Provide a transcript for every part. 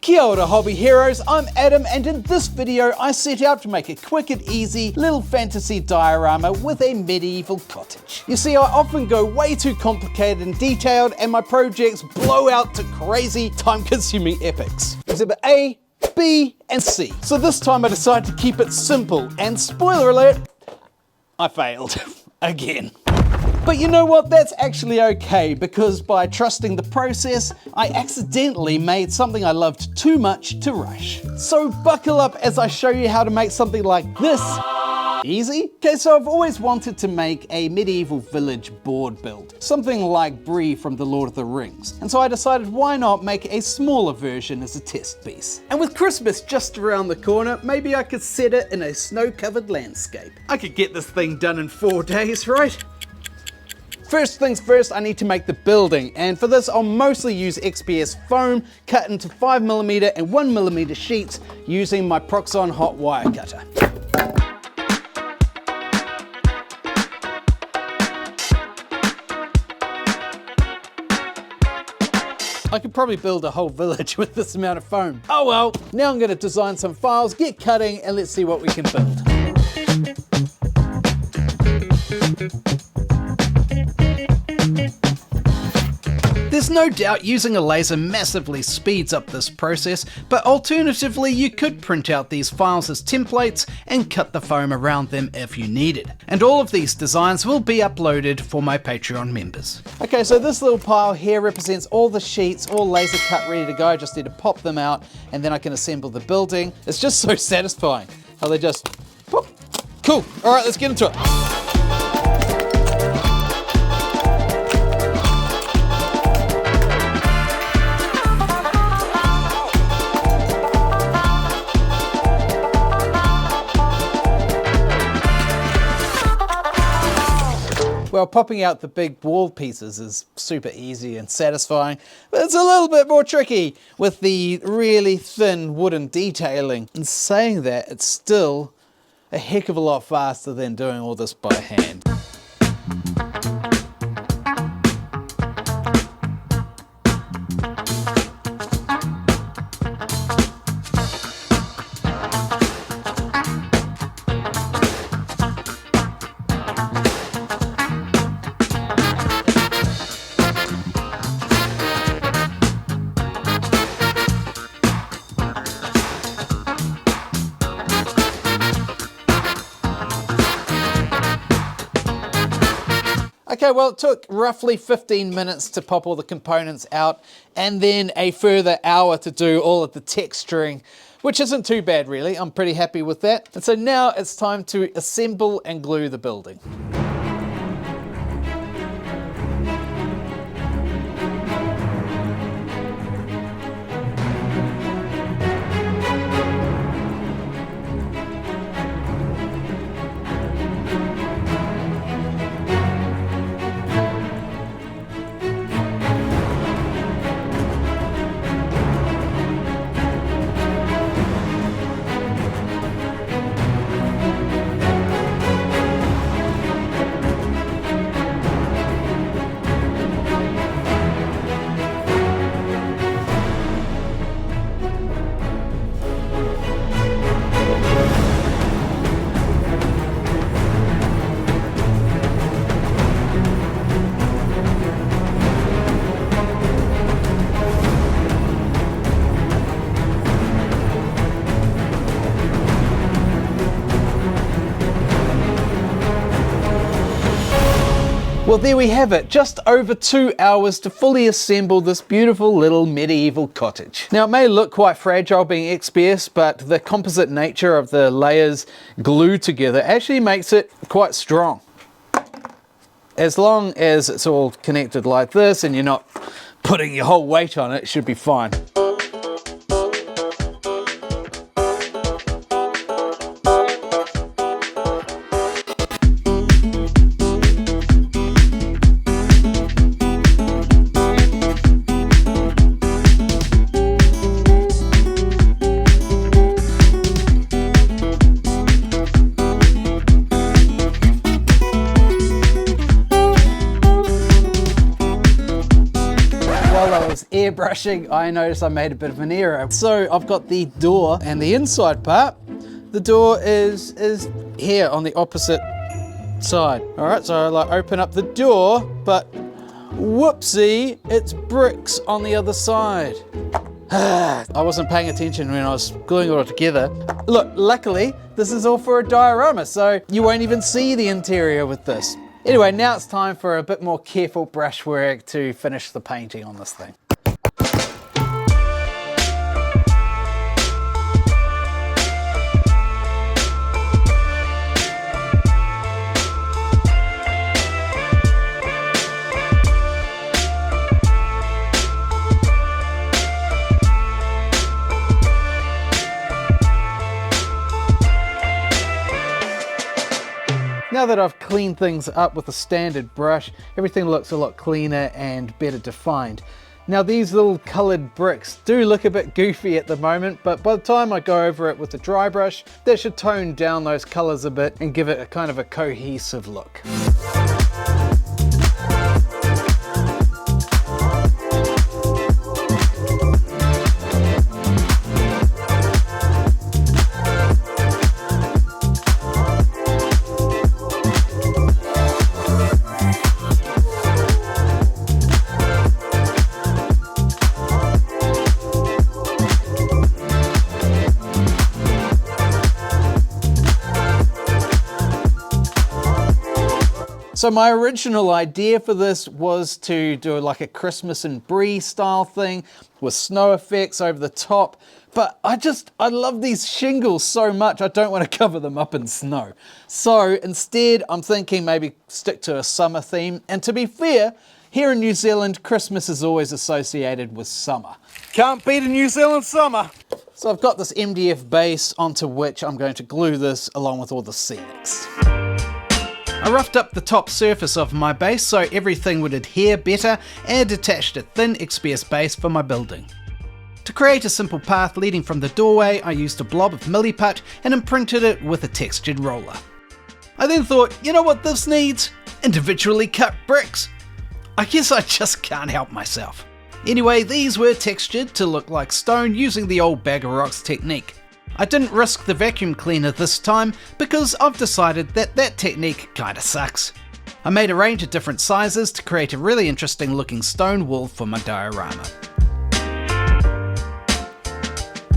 Kia ora hobby heroes, I'm Adam, and in this video I set out to make a quick and easy little fantasy diorama with a medieval cottage. You see, I often go way too complicated and detailed and my projects blow out to crazy time-consuming epics. Exhibit A, B and C. So this time I decided to keep it simple, and spoiler alert, I failed again. But you know what, that's actually okay, because by trusting the process, I accidentally made something I loved too much to rush. So buckle up as I show you how to make something like this. Easy? Okay, so I've always wanted to make a medieval village board build, something like Bree from The Lord of the Rings. And so I decided, why not make a smaller version as a test piece? And with Christmas just around the corner, maybe I could set it in a snow-covered landscape. I could get this thing done in 4 days, right? First things first, I need to make the building, and for this I'll mostly use XPS foam cut into 5mm and 1mm sheets using my Proxxon hot wire cutter. I could probably build a whole village with this amount of foam. Oh well, now I'm going to design some files, get cutting, and let's see what we can build. There's no doubt using a laser massively speeds up this process, but alternatively you could print out these files as templates and cut the foam around them if you needed. And all of these designs will be uploaded for my Patreon members. Okay, so this little pile here represents all the sheets, all laser cut ready to go. I just need to pop them out and then I can assemble the building. It's just so satisfying how they just pop. Cool, all right, let's get into it. Well, popping out the big wall pieces is super easy and satisfying, but it's a little bit more tricky with the really thin wooden detailing. And saying that, it's still a heck of a lot faster than doing all this by hand. Okay, well, it took roughly 15 minutes to pop all the components out and then a further hour to do all of the texturing, which isn't too bad really. I'm pretty happy with that. And so now it's time to assemble and glue the building. Well, there we have it, just over 2 hours to fully assemble this beautiful little medieval cottage. Now, it may look quite fragile being XPS, but the composite nature of the layers glued together actually makes it quite strong. As long as it's all connected like this and you're not putting your whole weight on it, it should be fine. airbrushing, I noticed I made a bit of an error. So I've got the door and the inside part. The door is here on the opposite side. All right, so I like open up the door, but whoopsie, it's bricks on the other side. I wasn't paying attention when I was gluing it all together. Look, luckily, this is all for a diorama, so you won't even see the interior with this. Anyway, now it's time for a bit more careful brushwork to finish the painting on this thing. Now that I've cleaned things up with a standard brush, everything looks a lot cleaner and better defined. Now these little colored bricks do look a bit goofy at the moment, but by the time I go over it with the dry brush, that should tone down those colors a bit and give it a kind of a cohesive look. So my original idea for this was to do like a Christmas and Brie style thing with snow effects over the top, but I love these shingles so much I don't want to cover them up in snow. So instead I'm thinking maybe stick to a summer theme, and to be fair, here in New Zealand Christmas is always associated with summer. Can't beat a New Zealand summer! So I've got this MDF base onto which I'm going to glue this along with all the scenics. I roughed up the top surface of my base so everything would adhere better and attached a thin XPS base for my building. To create a simple path leading from the doorway, I used a blob of milliput and imprinted it with a textured roller. I then thought, you know what this needs? Individually cut bricks. I guess I just can't help myself. Anyway, these were textured to look like stone using the old bag of rocks technique. I didn't risk the vacuum cleaner this time because I've decided that technique kinda sucks. I made a range of different sizes to create a really interesting looking stone wall for my diorama.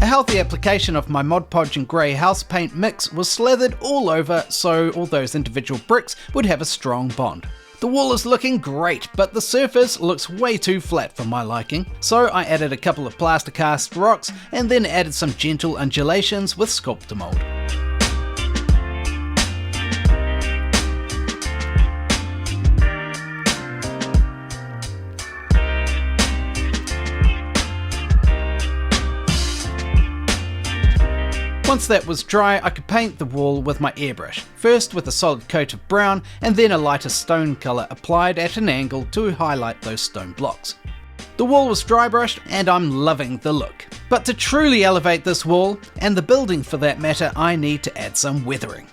A healthy application of my Mod Podge and grey house paint mix was slathered all over so all those individual bricks would have a strong bond. The wall is looking great, but the surface looks way too flat for my liking, so I added a couple of plaster cast rocks and then added some gentle undulations with sculptor mold. Once that was dry, I could paint the wall with my airbrush, first with a solid coat of brown and then a lighter stone colour applied at an angle to highlight those stone blocks. The wall was dry brushed and I'm loving the look. But to truly elevate this wall, and the building for that matter, I need to add some weathering.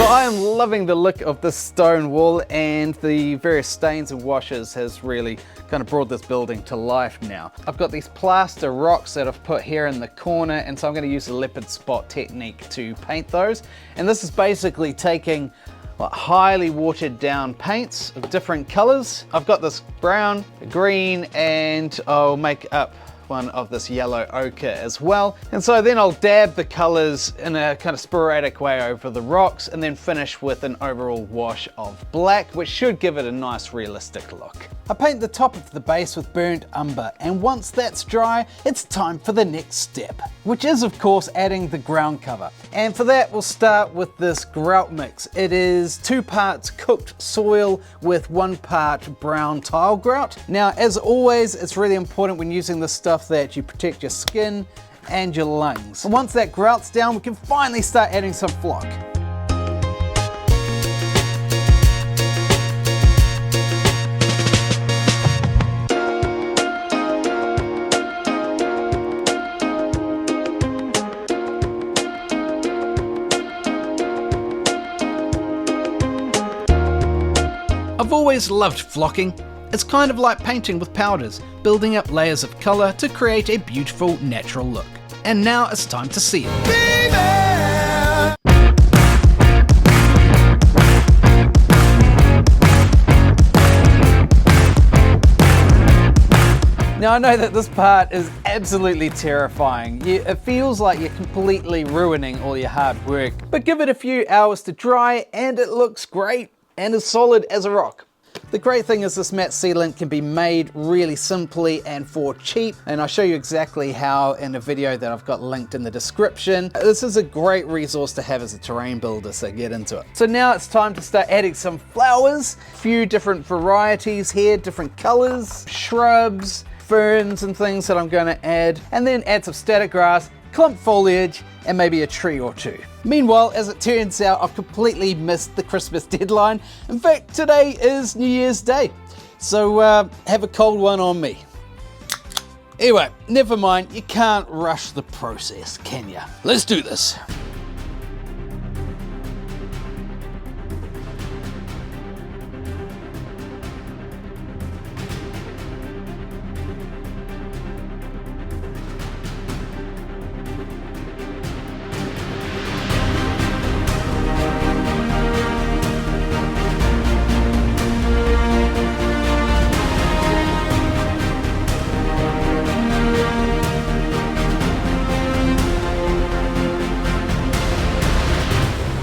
I am loving the look of this stone wall, and the various stains and washes has really kind of brought this building to life now. I've got these plaster rocks that I've put here in the corner, and so I'm going to use the leopard spot technique to paint those. And this is basically taking highly watered down paints of different colors. I've got this brown, green, and I'll make up one of this yellow ochre as well. And so then I'll dab the colors in a kind of sporadic way over the rocks and then finish with an overall wash of black, which should give it a nice realistic look. I paint the top of the base with burnt umber, and once that's dry, it's time for the next step, which is of course adding the ground cover. And for that, we'll start with this grout mix. It is 2 parts cooked soil with 1 part brown tile grout. Now, as always, it's really important when using this stuff that you protect your skin and your lungs. And once that grout's down, we can finally start adding some flock. I've always loved flocking. It's kind of like painting with powders, building up layers of colour to create a beautiful natural look. And now it's time to seal. Now I know that this part is absolutely terrifying. It feels like you're completely ruining all your hard work, but give it a few hours to dry and it looks great and as solid as a rock. The great thing is this matte sealant can be made really simply and for cheap, and I'll show you exactly how in a video that I've got linked in the description. This is a great resource to have as a terrain builder, so get into it. So now it's time to start adding some flowers, a few different varieties here, different colors, shrubs, ferns and things that I'm going to add, and then add some static grass, clump foliage, and maybe a tree or two. Meanwhile, as it turns out, I've completely missed the Christmas deadline. In fact, today is New Year's Day, so have a cold one on me. Anyway, never mind, you can't rush the process, can ya? Let's do this.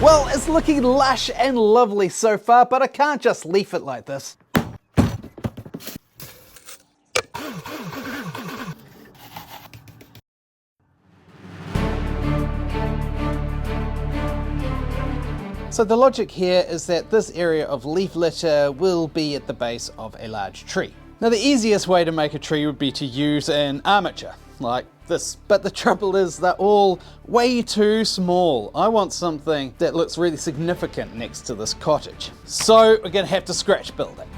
Well, it's looking lush and lovely so far, but I can't just leave it like this. So the logic here is that this area of leaf litter will be at the base of a large tree. Now the easiest way to make a tree would be to use an armature, like this. But the trouble is they're all way too small. I want something that looks really significant next to this cottage. So we're gonna have to scratch build it.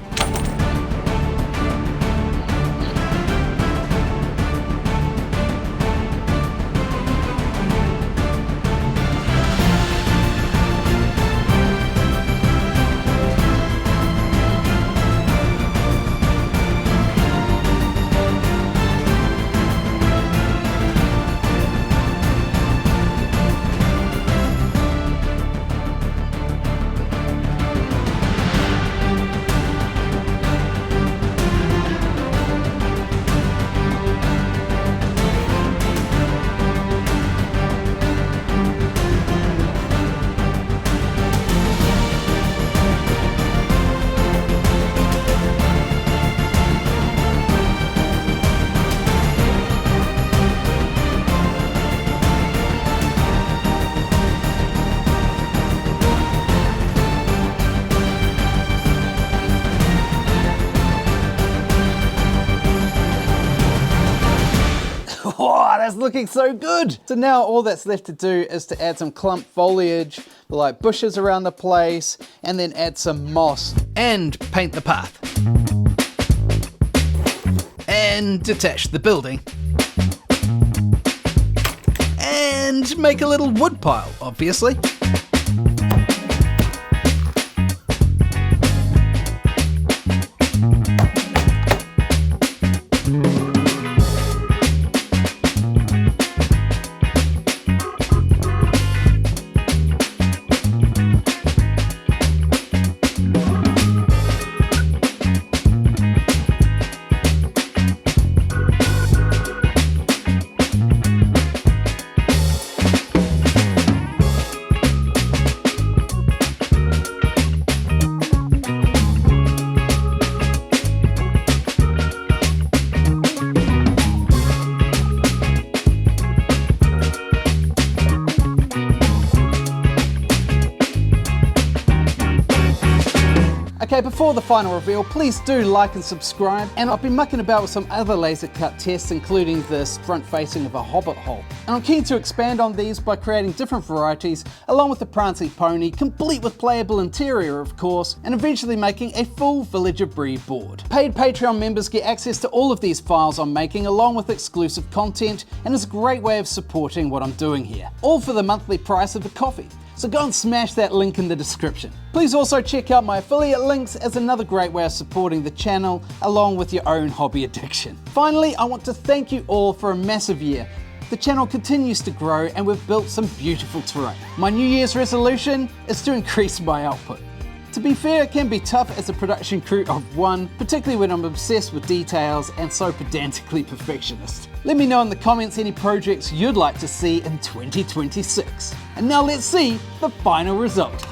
Oh, that's looking so good. So now all that's left to do is to add some clump foliage, like bushes around the place, and then add some moss and paint the path. And detach the building. And make a little wood pile, obviously. Okay, before the final reveal, please do like and subscribe. And I've been mucking about with some other laser cut tests, including this front facing of a hobbit hole. And I'm keen to expand on these by creating different varieties, along with the Prancing Pony, complete with playable interior of course, and eventually making a full Village of Bree board. Paid Patreon members get access to all of these files I'm making, along with exclusive content, and it's a great way of supporting what I'm doing here. All for the monthly price of a coffee. So go and smash that link in the description. Please also check out my affiliate links as another great way of supporting the channel, along with your own hobby addiction. Finally, I want to thank you all for a massive year. The channel continues to grow and we've built some beautiful terrain. My New Year's resolution is to increase my output. To be fair, it can be tough as a production crew of one, particularly when I'm obsessed with details and so pedantically perfectionist. Let me know in the comments any projects you'd like to see in 2026. And now let's see the final result.